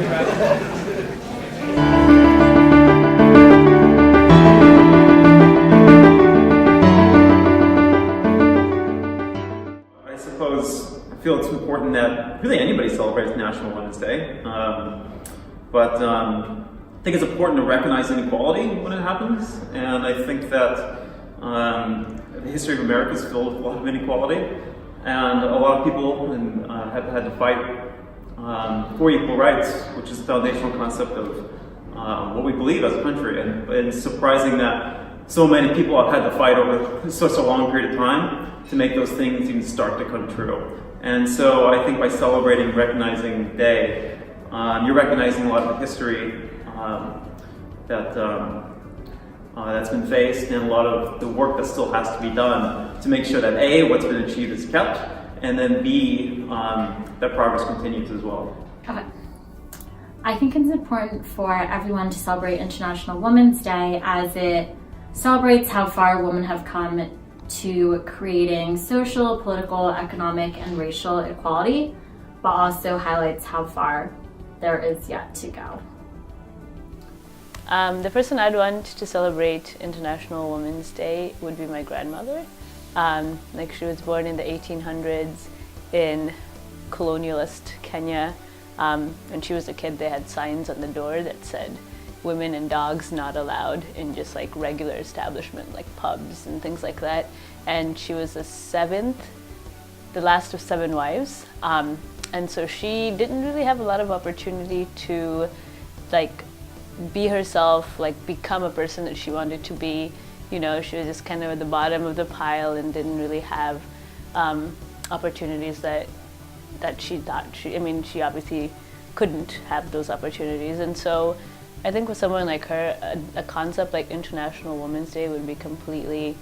I suppose I feel it's important that really anybody celebrates National Women's Day, but I think it's important to recognize inequality when it happens, and I think that the history of America is filled with a lot of inequality, and a lot of people have had to fight for equal rights, which is the foundational concept of what we believe as a country. And it's surprising that so many people have had to fight over such a long period of time to make those things even start to come true. And so I think by celebrating, recognizing the day, you're recognizing a lot of the history that's been faced, and a lot of the work that still has to be done to make sure that A, what's been achieved is kept, and then B, that progress continues as well. Okay. I think it's important for everyone to celebrate International Women's Day, as it celebrates how far women have come to creating social, political, economic, and racial equality, but also highlights how far there is yet to go. The person I'd want to celebrate International Women's Day would be my grandmother. She was born in the 1800s in colonialist Kenya. When she was a kid, they had signs on the door that said, "Women and dogs not allowed," in just like regular establishment, like pubs and things like that. And she was the last of 7 wives. And so she didn't really have a lot of opportunity to be herself, become a person that she wanted to be. You know, she was just kind of at the bottom of the pile and didn't really have opportunities that she thought she obviously couldn't have those opportunities. And so I think with someone like her, a concept like International Women's Day would be completely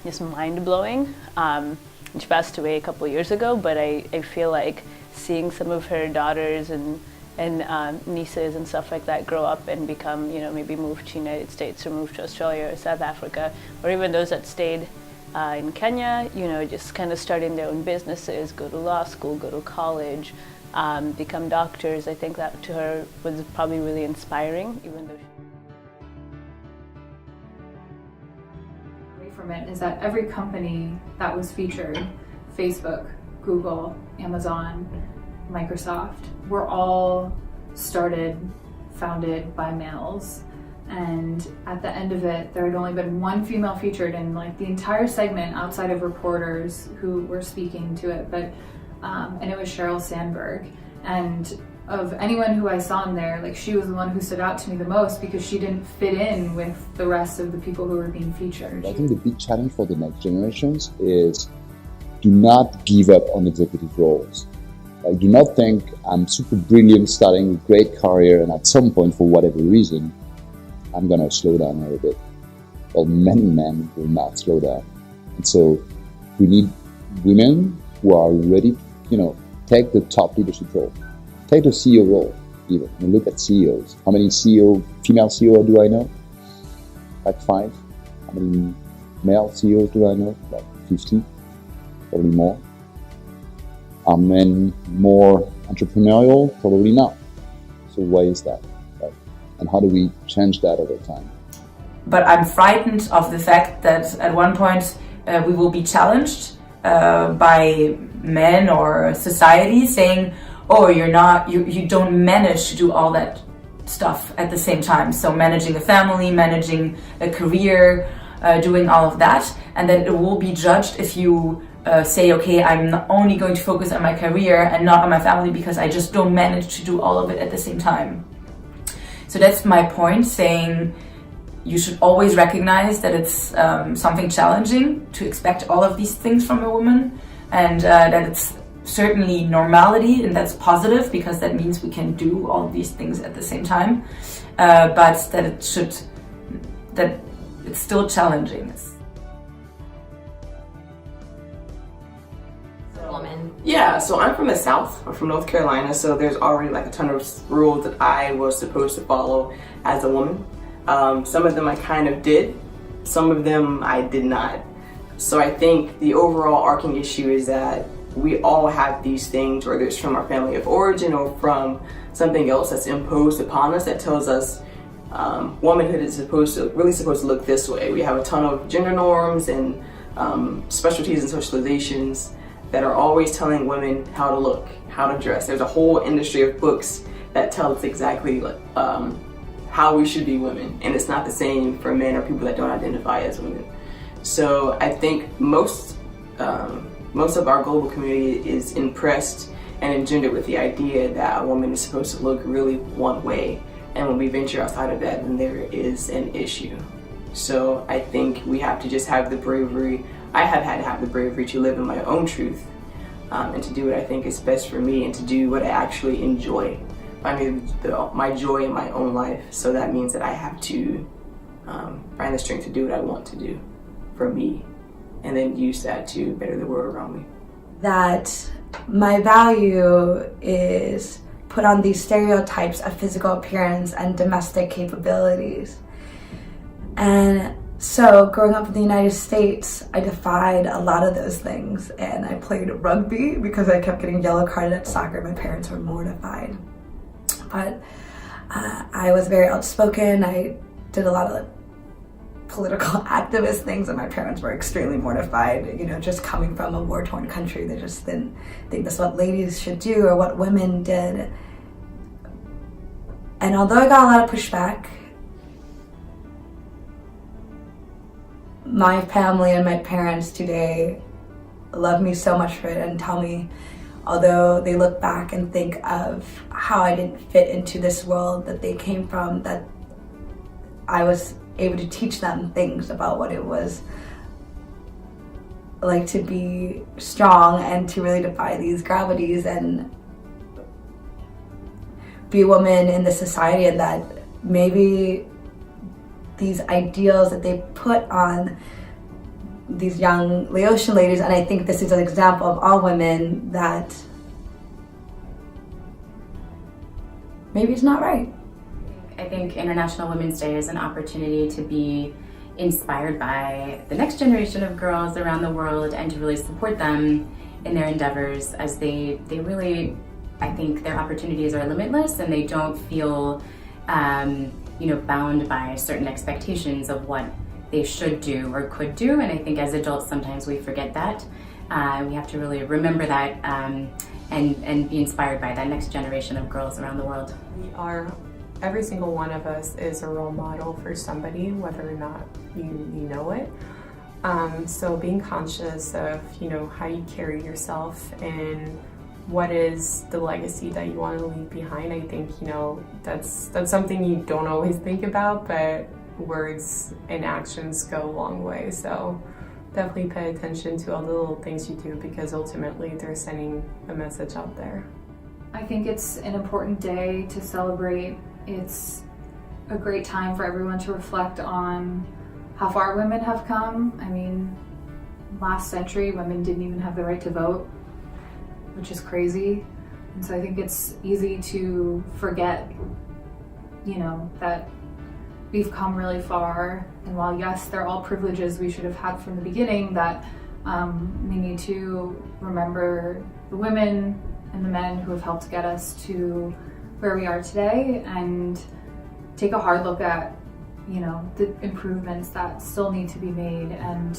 just mind-blowing. She passed away a couple years ago, but I feel like seeing some of her daughters and nieces and stuff like that grow up and become, maybe move to the United States or move to Australia or South Africa, or even those that stayed in Kenya, just kind of starting their own businesses, go to law school, go to college, become doctors. I think that to her was probably really inspiring, even though from it is that every company that was featured, Facebook, Google, Amazon, Microsoft, were all founded by males. And at the end of it, there had only been one female featured in the entire segment, outside of reporters who were speaking to it, but and it was Sheryl Sandberg. And of anyone who I saw in there, she was the one who stood out to me the most, because she didn't fit in with the rest of the people who were being featured. I think the big challenge for the next generations is do not give up on executive roles. Do not think I'm super brilliant, starting a great career, and at some point, for whatever reason, I'm going to slow down a little bit. Well, many men will not slow down. And so we need women who are ready to, take the top leadership role. Take the CEO role, even. Look at CEOs. How many female CEO do I know? 5. How many male CEOs do I know? 50, probably more. Are men more entrepreneurial? Probably not. So why is that? Right? And how do we change that over time? But I'm frightened of the fact that at one point we will be challenged by men or society saying, "Oh, you don't manage to do all that stuff at the same time." So managing a family, managing a career, doing all of that, and then it will be judged if you say, "Okay, I'm not only going to focus on my career and not on my family because I just don't manage to do all of it at the same time." So that's my point, saying you should always recognize that it's something challenging to expect all of these things from a woman, and that it's certainly normality, and that's positive because that means we can do all of these things at the same time, but that it's still challenging. Yeah, so I'm from the South, or from North Carolina, so there's already a ton of rules that I was supposed to follow as a woman. Some of them I kind of did, some of them I did not. So I think the overall arcing issue is that we all have these things, whether it's from our family of origin or from something else that's imposed upon us that tells us womanhood is supposed to look this way. We have a ton of gender norms and specialties and socializations that are always telling women how to look, how to dress. There's a whole industry of books that tell us exactly how we should be women, and it's not the same for men or people that don't identify as women. So I think most of our global community is impressed and engendered with the idea that a woman is supposed to look really one way, and when we venture outside of that, then there is an issue. So I think we have to just have the bravery. I have had to have the bravery to live in my own truth and to do what I think is best for me and to do what I actually enjoy. Find my joy in my own life. So that means that I have to find the strength to do what I want to do for me and then use that to better the world around me. That my value is put on these stereotypes of physical appearance and domestic capabilities. And so growing up in the United States, I defied a lot of those things, and I played rugby because I kept getting yellow carded at soccer. My parents were mortified. But I was very outspoken. I did a lot of political activist things, and my parents were extremely mortified. You know, just coming from a war-torn country, they just didn't think that's what ladies should do or what women did. And although I got a lot of pushback, my family and my parents today love me so much for it and tell me, although they look back and think of how I didn't fit into this world that they came from, that I was able to teach them things about what it was like to be strong and to really defy these gravities and be a woman in this society, and that maybe these ideals that they put on these young Laotian ladies, and I think this is an example of all women, that maybe it's not right. I think International Women's Day is an opportunity to be inspired by the next generation of girls around the world and to really support them in their endeavors, as they really, I think their opportunities are limitless and they don't feel bound by certain expectations of what they should do or could do. And I think as adults sometimes we forget that. We have to really remember that and be inspired by that next generation of girls around the world. Every single one of us is a role model for somebody, whether or not you know it. So being conscious of how you carry yourself and what is the legacy that you want to leave behind, I think that's something you don't always think about, but words and actions go a long way. So definitely pay attention to all the little things you do, because ultimately they're sending a message out there. I think it's an important day to celebrate. It's a great time for everyone to reflect on how far women have come. I mean, last century women didn't even have the right to vote, which is crazy. And so I think it's easy to forget, that we've come really far. And while yes, they're all privileges we should have had from the beginning, that we need to remember the women and the men who have helped get us to where we are today, and take a hard look at, the improvements that still need to be made, and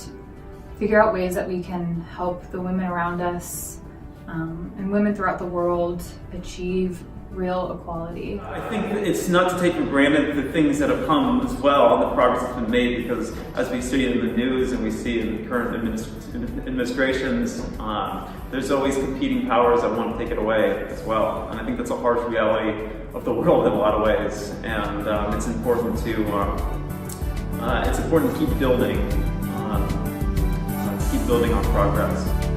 figure out ways that we can help the women around us and women throughout the world achieve real equality. I think it's not to take for granted the things that have come as well, and the progress that's been made, because as we see in the news and we see in the current administrations, there's always competing powers that want to take it away as well. And I think that's a harsh reality of the world in a lot of ways. And it's important to keep building on progress.